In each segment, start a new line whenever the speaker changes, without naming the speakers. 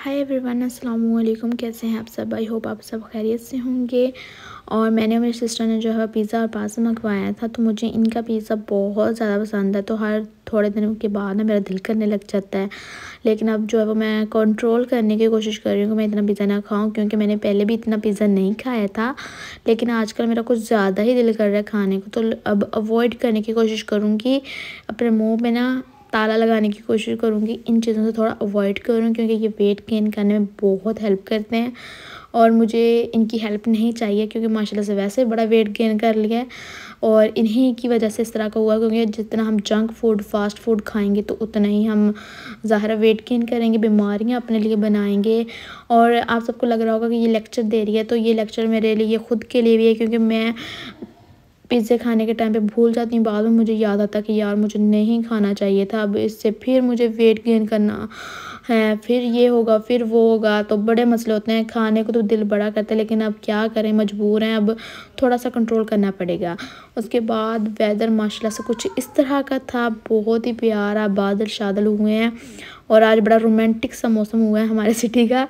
Hi everyone, अस्सलाम वालेकुम। कैसे हैं आप सब? आई होप आप सब खैरियत से होंगे। और मैंने और मेरी सिस्टर ने जो है पिज़्ज़ा और पास्ता मंगवाया था, तो मुझे इनका पिज़्ज़ा बहुत ज़्यादा पसंद है। तो हर थोड़े दिनों के बाद ना मेरा दिल करने लग जाता है। लेकिन अब जो है वो मैं कंट्रोल करने की कोशिश कर रही हूँ कि मैं इतना पिज़्ज़ा ना खाऊँ, क्योंकि मैंने पहले भी इतना पिज़्ज़ा नहीं खाया था। लेकिन आजकल मेरा कुछ ज़्यादा ही दिल कर रहा है खाने को, तो अब अवॉइड करने की कोशिश करूँगी। अपने मुँह में ना ताला लगाने की कोशिश करूँगी, इन चीज़ों से थोड़ा अवॉइड करूँ, क्योंकि ये वेट गेन करने में बहुत हेल्प करते हैं और मुझे इनकी हेल्प नहीं चाहिए, क्योंकि माशाल्लाह से वैसे बड़ा वेट गेन कर लिया है और इन्हीं की वजह से इस तरह का हुआ। क्योंकि जितना हम जंक फूड फास्ट फूड खाएंगे तो उतना ही हम ज़ाहिर वेट गेन करेंगे, बीमारियां अपने लिए बनाएंगे। और आप सबको लग रहा होगा कि ये लेक्चर दे रही है, तो ये लेक्चर मेरे लिए ख़ुद के लिए भी है, क्योंकि मैं पिज़्ज़े खाने के टाइम पे भूल जाती हूँ। बाद में मुझे याद आता कि यार मुझे नहीं खाना चाहिए था, अब इससे फिर मुझे वेट गेन करना है, फिर ये होगा फिर वो होगा, तो बड़े मसले होते हैं। खाने को तो दिल बड़ा करता है, लेकिन अब क्या करें, मजबूर हैं, अब थोड़ा सा कंट्रोल करना पड़ेगा। उसके बाद वेदर माशाल्लाह से कुछ इस तरह का था, बहुत ही प्यारा, बादल शादल हुए हैं और आज बड़ा रोमांटिक सा मौसम हुआ है हमारे सिटी का।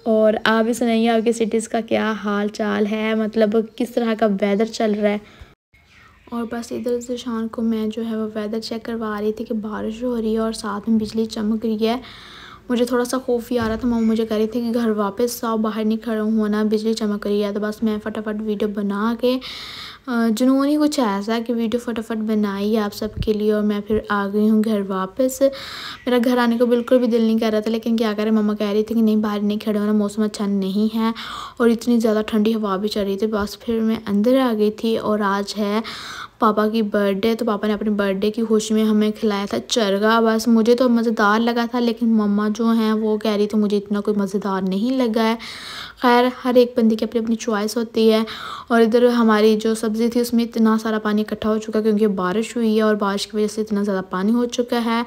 और आप भी सुनाइए आपकी सिटीज़ का क्या हाल चाल है, मतलब किस तरह का वेदर चल रहा है। और बस इधर से शाम को मैं जो है वो वेदर चेक करवा रही थी कि बारिश हो रही है और साथ में बिजली चमक रही है। मुझे थोड़ा सा खौफ ही आ रहा था। मम्मा मुझे कह रही थी कि घर वापस आओ, बाहर नहीं खड़ा होना, बिजली चमक रही है। तो बस मैं फटाफट वीडियो बना के जुनून ही कुछ ऐसा है कि वीडियो फटाफट बनाई आप सबके लिए और मैं फिर आ गई हूँ घर वापस। मेरा घर आने को बिल्कुल भी दिल नहीं कर रहा था, लेकिन क्या करें, मम्मा कह रही थी कि नहीं बाहर नहीं खड़े होना, मौसम अच्छा नहीं है और इतनी ज़्यादा ठंडी हवा भी चल रही थी। बस फिर मैं अंदर आ गई थी और आज है पापा की बर्थडे, तो पापा ने अपने बर्थडे की खुशी में हमें खिलाया था चरगा। बस मुझे तो मज़ेदार लगा था, लेकिन मम्मा जो हैं वो कह रही थी मुझे इतना कोई मज़ेदार नहीं लगा है। खैर, हर एक बंदे की अपनी अपनी चॉइस होती है। और इधर हमारी जो सब्ज़ी थी उसमें इतना सारा पानी इकट्ठा हो चुका है, क्योंकि बारिश हुई है और बारिश की वजह से इतना ज़्यादा पानी हो चुका है।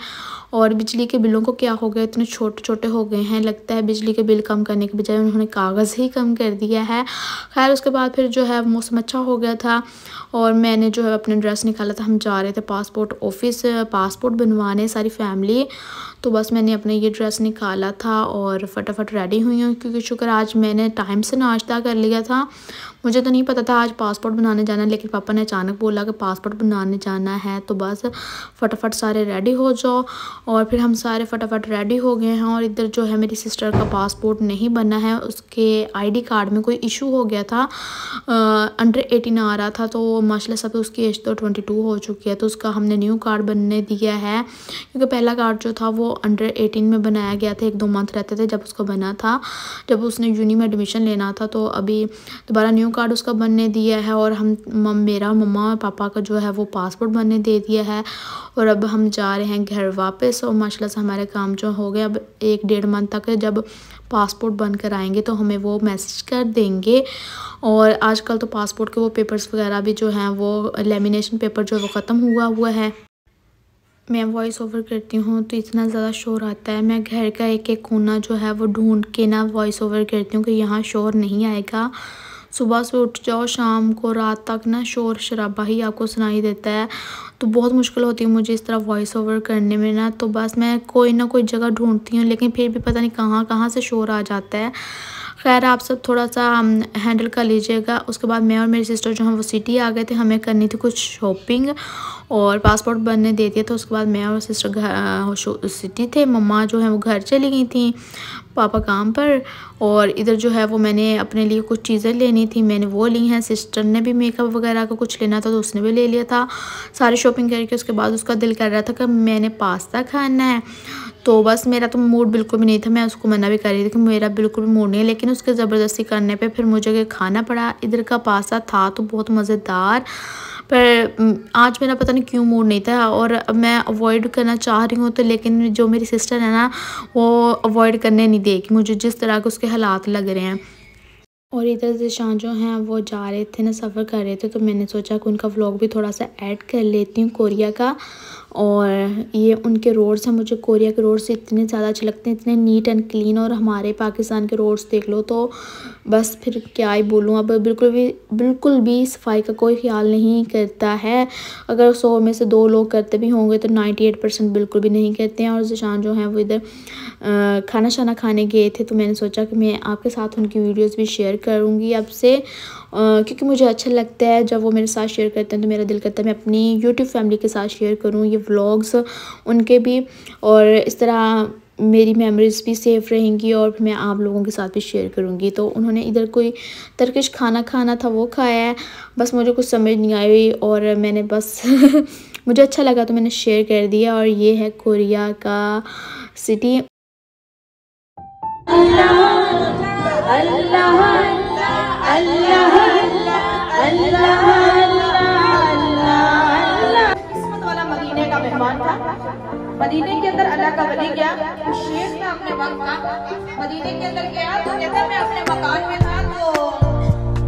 और बिजली के बिलों को क्या हो गया, इतने छोटे छोटे हो गए हैं, लगता है बिजली के बिल कम करने के बजाय उन्होंने कागज़ ही कम कर दिया है। खैर, उसके बाद फिर जो है मौसम अच्छा हो गया था और मैंने जो है अपना ड्रेस निकाला था। हम जा रहे थे पासपोर्ट ऑफिस पासपोर्ट बनवाने सारी फैमिली। तो बस मैंने अपने ये ड्रेस निकाला था और फटाफट रेडी हुई हूँ, क्योंकि शुक्र आज मैंने टाइम से नाश्ता कर लिया था। मुझे तो नहीं पता था आज पासपोर्ट बनाने जाना है, लेकिन पापा ने अचानक बोला कि पासपोर्ट बनाने जाना है, तो बस फटाफट सारे रेडी हो जाओ। और फिर हम सारे फटाफट रेडी हो गए हैं। और इधर जो है मेरी सिस्टर का पासपोर्ट नहीं बना है, उसके आईडी कार्ड में कोई इशू हो गया था, अंडर 18 आ रहा था। तो माशाल्लाह सब उसकी एज तो 22 हो चुकी है, तो उसका हमने न्यू कार्ड बनने दिया है, क्योंकि पहला कार्ड जो था वो अंडर 18 में बनाया गया था। 1-2 मंथ रहते थे जब उसका बना था, जब उसने यूनी में एडमिशन लेना था। तो अभी दोबारा न्यू कार्ड उसका बनने दिया है और हम मेरा मम्मा और पापा का जो है वो पासपोर्ट बनने दे दिया है। और अब हम जा रहे हैं घर वापस और माशाल्लाह से हमारे काम जो हो गए। अब 1-1.5 मंथ तक जब पासपोर्ट बन कर आएंगे तो हमें वो मैसेज कर देंगे। और आजकल तो पासपोर्ट के वो पेपर्स वगैरह भी जो हैं वो लेमिनेशन पेपर जो है वो ख़त्म हुआ है। मैं वॉइस ओवर करती हूँ तो इतना ज़्यादा शोर आता है, मैं घर का एक एक कोना जो है वो ढूंढ के ना वॉइस ओवर करती हूँ कि यहाँ शोर नहीं आएगा। सुबह से उठ जाओ, शाम को रात तक ना शोर शराबा ही आपको सुनाई देता है, तो बहुत मुश्किल होती है मुझे इस तरह वॉइस ओवर करने में ना। तो बस मैं कोई ना कोई जगह ढूंढती हूँ, लेकिन फिर भी पता नहीं कहाँ कहाँ से शोर आ जाता है। खैर, आप सब थोड़ा सा हैंडल कर लीजिएगा। उसके बाद मैं और मेरी सिस्टर जो हैं वो सिटी आ गए थे, हमें करनी थी कुछ शॉपिंग और पासपोर्ट बनने दे दिया था। उसके बाद मैं और सिस्टर घर सिटी थे, मम्मा जो है वो घर चली गई थी, पापा काम पर। और इधर जो है वो मैंने अपने लिए कुछ चीज़ें लेनी थी, मैंने वो ली हैं। सिस्टर ने भी मेकअप वगैरह का कुछ लेना था तो उसने भी ले लिया था। सारी शॉपिंग करके उसके बाद उसका दिल कर रहा था कि मैंने पास्ता खाना है, तो बस मेरा तो मूड बिल्कुल भी नहीं था। मैं उसको मना भी कर रही थी कि मेरा बिल्कुल भी मूड नहीं है, लेकिन उसके ज़बरदस्ती करने पे फिर मुझे खाना पड़ा। इधर का पास्ता था तो बहुत मज़ेदार, पर आज मेरा पता नहीं क्यों मूड नहीं था और मैं अवॉइड करना चाह रही हूँ, तो लेकिन जो मेरी सिस्टर है ना वो अवॉइड करने नहीं देगी मुझे, जिस तरह के उसके हालात लग रहे हैं। और इधर से शान जो हैं वो जा रहे थे ना, सफ़र कर रहे थे, तो मैंने सोचा कि उनका व्लॉग भी थोड़ा सा ऐड कर लेती हूँ कोरिया का। और ये उनके रोड्स हैं, मुझे कोरिया के रोड्स इतने ज़्यादा अच्छे लगते हैं, इतने नीट एंड क्लीन। और हमारे पाकिस्तान के रोड्स देख लो तो बस फिर क्या ही बोलूँ, अब बिल्कुल भी सफाई का कोई ख्याल नहीं करता है। अगर 100 में से 2 लोग करते भी होंगे तो 98% बिल्कुल भी नहीं करते हैं। और ज़िशान जो हैं वो इधर खाना शाना खाने गए थे, तो मैंने सोचा कि मैं आपके साथ उनकी वीडियोस भी शेयर करूँगी आपसे, क्योंकि मुझे अच्छा लगता है जब वो मेरे साथ शेयर करते हैं, तो मेरा दिल करता है मैं अपनी यूट्यूब फैमिली के साथ शेयर करूँ ये व्लॉग्स उनके भी, और इस तरह मेरी मेमोरीज़ भी सेफ रहेंगी और फिर मैं आप लोगों के साथ भी शेयर करूँगी। तो उन्होंने इधर कोई टर्किश खाना खाना था वो खाया है, बस मुझे कुछ समझ नहीं आई और मैंने बस मुझे अच्छा लगा तो मैंने शेयर कर दिया। और ये है कोरिया का सिटी।
किस्मत वाला मदीने का मेहमान था। मदीने के अंदर अल्लाह का वली गया, शेख था अपने वक्त का। मदीने के अंदर गया तो कहता मैं अपने मकान में था, तो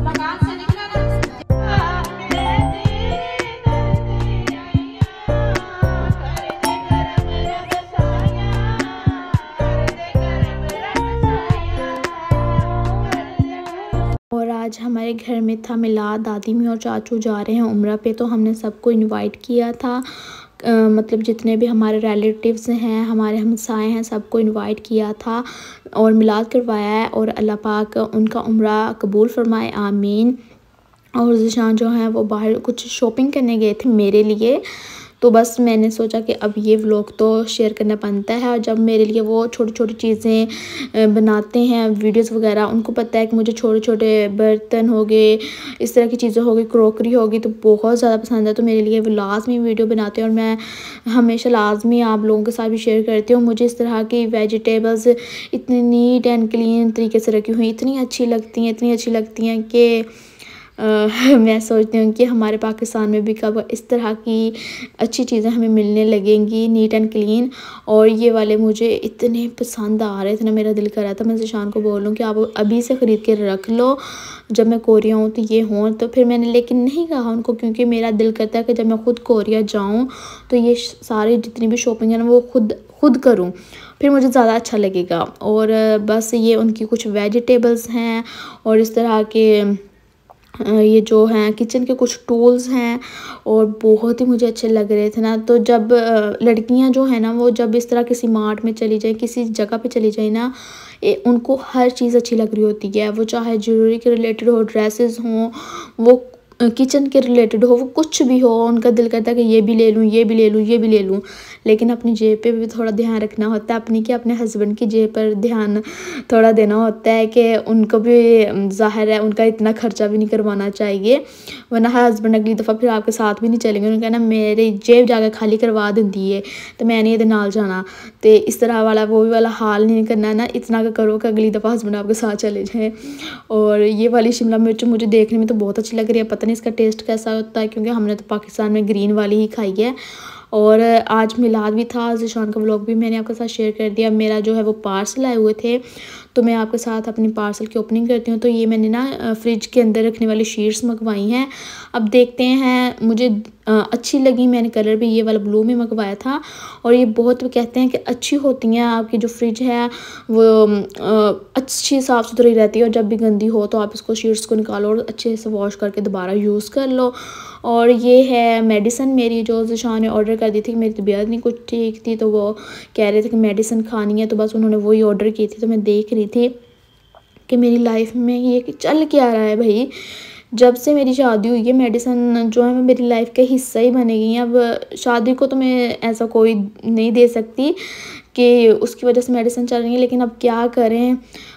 मकान से निकला ना,
और आज हमारे घर में था मिलाद, दादी मी और चाचू जा रहे हैं उम्रा पे, तो हमने सबको इनवाइट किया था। मतलब जितने भी हमारे रिलेटिव्स हैं, हमारे हमसाए हैं, सबको इनवाइट किया था और मिलाद करवाया है। और अल्लाह पाक उनका उम्रा कबूल फरमाए, आमीन। और ज़िशान जो हैं वो बाहर कुछ शॉपिंग करने गए थे मेरे लिए, तो बस मैंने सोचा कि अब ये व्लॉग तो शेयर करना बनता है। और जब मेरे लिए वो छोटी छोटी चीज़ें बनाते हैं वीडियोस वगैरह, उनको पता है कि मुझे छोटे छोटे बर्तन हो गए, इस तरह की चीज़ें हो गई, क्रॉकरी होगी, तो बहुत ज़्यादा पसंद है। तो मेरे लिए वो लाजमी वीडियो बनाते हैं और मैं हमेशा लाजमी आप लोगों के साथ भी शेयर करती हूँ। मुझे इस तरह की वेजिटेबल्स इतनी नीट एंड क्लीन तरीके से रखी हुई इतनी अच्छी लगती हैं कि मैं सोचती हूँ कि हमारे पाकिस्तान में भी कब इस तरह की अच्छी चीज़ें हमें मिलने लगेंगी, नीट एंड क्लीन। और ये वाले मुझे इतने पसंद आ रहे थे ना, मेरा दिल कर रहा था मैं ज़िशान को बोलूँ कि आप अभी से ख़रीद के रख लो, जब मैं कोरिया हूँ तो ये हों। तो फिर मैंने लेकिन नहीं कहा उनको, क्योंकि मेरा दिल करता है कि जब मैं ख़ुद कोरिया जाऊँ तो ये सारी जितनी भी शॉपिंग है ना वो खुद करूँ, फिर मुझे ज़्यादा अच्छा लगेगा। और बस ये उनकी कुछ वेजिटेबल्स हैं और इस तरह के ये जो हैं किचन के कुछ टूल्स हैं और बहुत ही मुझे अच्छे लग रहे थे ना। तो जब लड़कियां जो है ना वो जब इस तरह किसी मार्ट में चली जाए, किसी जगह पे चली जाए ना, उनको हर चीज़ अच्छी लग रही होती है, वो चाहे ज्वेलरी के रिलेटेड हो, ड्रेसेस हों, वो किचन के रिलेटेड हो, वो कुछ भी हो, उनका दिल करता है कि ये भी ले लूँ, ये भी ले लूँ, ये भी ले लूँ। लेकिन अपनी जेब पे भी थोड़ा ध्यान रखना होता है, अपने हस्बैंड की जेब पर ध्यान थोड़ा देना होता है कि उनको भी ज़ाहिर है उनका इतना खर्चा भी नहीं करवाना चाहिए, वरना हस्बैंड अगली दफ़ा फिर आपके साथ भी नहीं चलेंगे। उन्होंने कहना मेरी जेब जाकर खाली करवा देंदी है तो मैं नहीं नाल जाना। तो इस तरह वाला वो भी वाला हाल नहीं करना है ना, इतना का करो कि अगली दफ़ा हस्बैंड आपके साथ चले जाएँ। और ये वाली शिमला मिर्च मुझे देखने में तो बहुत अच्छी लग रही है, पता नहीं इसका टेस्ट कैसा होता है, क्योंकि हमने तो पाकिस्तान में ग्रीन वाली ही खाई है। और आज मिलाद भी था, ज़िशान का व्लॉग भी मैंने आपके साथ शेयर कर दिया। मेरा जो है वो पार्सल आए हुए थे, तो मैं आपके साथ अपनी पार्सल की ओपनिंग करती हूँ। तो ये मैंने ना फ्रिज के अंदर रखने वाली शीट्स मंगवाई हैं, अब देखते हैं, मुझे अच्छी लगी। मैंने कलर भी ये वाला ब्लू में मंगवाया था और ये बहुत कहते हैं कि अच्छी होती हैं, आपकी जो फ्रिज है वो अच्छी साफ़ सुथरी रहती है, और जब भी गंदी हो तो आप इसको शीट्स को निकालो और अच्छे से वॉश करके दोबारा यूज़ कर लो। और ये है मेडिसिन मेरी जो ज़िशान ने ऑर्डर कर दी थी, मेरी तबीयत नहीं कुछ ठीक थी, तो वो कह रहे थे कि मेडिसिन खानी है, तो बस उन्होंने वही ऑर्डर की थी। तो मैं देख रही थी कि मेरी लाइफ में ये चल क्या रहा है भाई, जब से मेरी शादी हुई है मेडिसिन जो है मेरी लाइफ का हिस्सा ही बने गई हैं। अब शादी को तो मैं ऐसा कोई नहीं दे सकती कि उसकी वजह से मेडिसिन चल रही है, लेकिन अब क्या करें,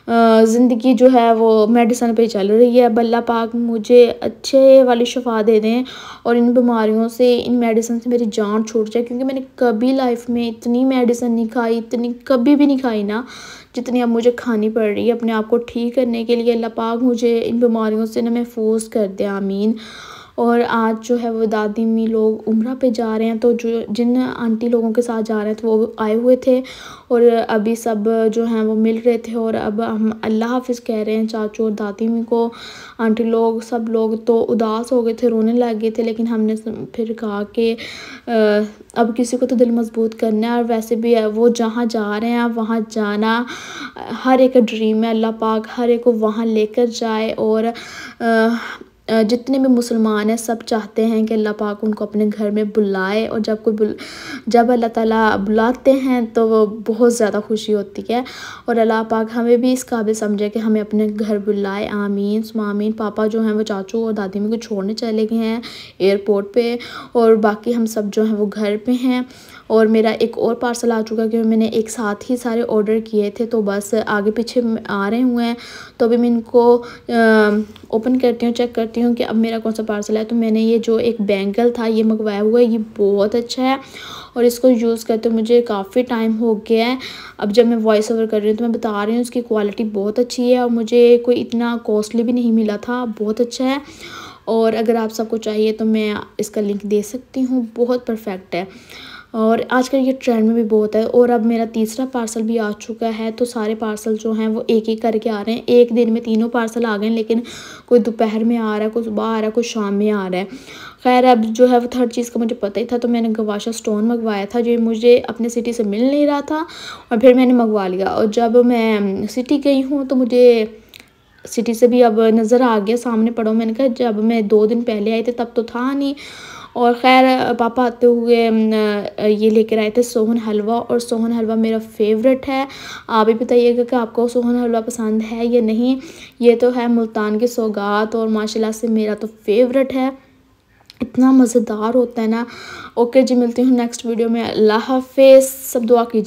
ज़िंदगी जो है वो मेडिसिन पे चल रही है। अब अल्लाह पाक मुझे अच्छे वाली शफा दे दें और इन बीमारियों से, इन मेडिसिन से मेरी जान छूट जाए, क्योंकि मैंने कभी लाइफ में इतनी मेडिसिन नहीं खाई, इतनी कभी भी नहीं खाई ना जितनी अब मुझे खानी पड़ रही है अपने आप को ठीक करने के लिए। अल्लाह पाक मुझे इन बीमारियों से ना महफूज कर दे, आमीन। और आज जो है वो दादी अम्मी लोग उम्रा पे जा रहे हैं, तो जो जिन आंटी लोगों के साथ जा रहे थे वो आए हुए थे और अभी सब जो हैं वो मिल रहे थे। और अब हम अल्लाह हाफिज़ कह रहे हैं चाचू और दादी अम्मी को। आंटी लोग सब लोग तो उदास हो गए थे, रोने लग गए थे, लेकिन हमने फिर कहा कि अब किसी को तो दिल मजबूत करना है, और वैसे भी वो जहाँ जा रहे हैं वहाँ जाना हर एक ड्रीम है। अल्लाह पाक हर एक को वहाँ लेकर जाए। और जितने भी मुसलमान हैं सब चाहते हैं कि अल्लाह पाक उनको अपने घर में बुलाए, और जब अल्लाह ताला बुलाते हैं तो वो बहुत ज़्यादा खुशी होती है। और अल्लाह पाक हमें भी इस काबिल समझे कि हमें अपने घर बुलाए। आमीन सुम्मा आमीन। पापा जो हैं वो चाचू और दादी में को छोड़ने चले गए हैं एयरपोर्ट पे, और बाकी हम सब जो हैं वो घर पे हैं। और मेरा एक और पार्सल आ चुका है, क्योंकि मैंने एक साथ ही सारे ऑर्डर किए थे, तो बस आगे पीछे आ रहे हुए हैं। तो अभी मैं इनको ओपन करती हूँ, चेक करती हूँ कि अब मेरा कौन सा पार्सल है। तो मैंने ये जो एक बैंगल था ये मंगवाया हुआ है, ये बहुत अच्छा है और इसको यूज़ करते मुझे काफ़ी टाइम हो गया है। अब जब मैं वॉइस ओवर कर रही हूँ तो मैं बता रही हूँ इसकी क्वालिटी बहुत अच्छी है, और मुझे कोई इतना कॉस्टली भी नहीं मिला था, बहुत अच्छा है। और अगर आप सबको चाहिए तो मैं इसका लिंक दे सकती हूँ, बहुत परफेक्ट है। और आजकल ये ट्रेंड में भी बहुत है। और अब मेरा तीसरा पार्सल भी आ चुका है, तो सारे पार्सल जो हैं वो एक एक करके आ रहे हैं। एक दिन में तीनों पार्सल आ गए हैं, लेकिन कोई दोपहर में आ रहा है, कोई सुबह आ रहा है, कोई शाम में आ रहा है। खैर अब जो है वो थर्ड चीज़ का मुझे पता ही था, तो मैंने गवाशा स्टोन मंगवाया था जो मुझे अपने सिटी से मिल नहीं रहा था, और फिर मैंने मंगवा लिया। और जब मैं सिटी गई हूँ तो मुझे सिटी से भी अब नज़र आ गया, सामने पड़ा। मैंने कहा जब मैं 2 दिन पहले आई थी तब तो था नहीं। और ख़ैर पापा आते हुए ये लेकर आए थे सोहन हलवा, और सोहन हलवा मेरा फेवरेट है। आप भी बताइएगा कि आपको सोहन हलवा पसंद है या नहीं। ये तो है मुल्तान की सौगात, और माशाल्लाह से मेरा तो फेवरेट है, इतना मज़ेदार होता है ना। ओके जी, मिलती हूँ नेक्स्ट वीडियो में। अल्लाह हाफिज़, सब दुआ कीजिए।